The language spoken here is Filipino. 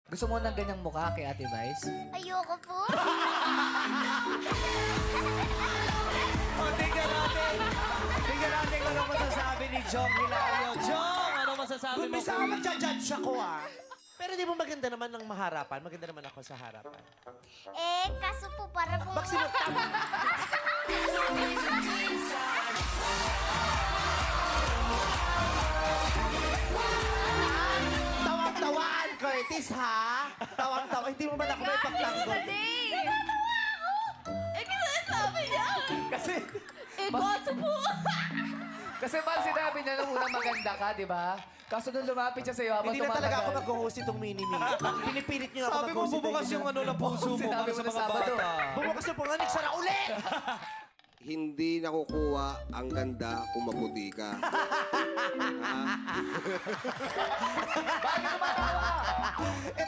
Gusto mo ng ganyang mukha kay Ate Vice? Ayoko po. Tingnan natin. Tingnan natin kung ano masasabi ni Jong Hilario. Jong, ano masasabi mo? Gumbisa ka magja-judge ako, ah. Pero di mo maganda naman ng maharapan. Maganda naman ako sa harapan. Eh, kaso po para po... Maximum tama. Tawang-tawaan, Curtis, ha? Tawang-tawa. Hindi mo man ako may pagtanggol. Kasi, Kaso po. kasi man sinabi niya nung unang maganda ka, di ba? Kaso nung lumapit siya sa'yo habang Hindi na talaga ako tumatagal. mag-host itong mini-me. Pinipilit niyo ako Sabi mo, mag-host. bubukas yung ano na puso mo Sinabi para mo sa na mga Sabado. bata. Bumukas yung panganig, sara uli! Hindi nakukuha ang ganda kung maputi ka. Bakit tumatawa ka?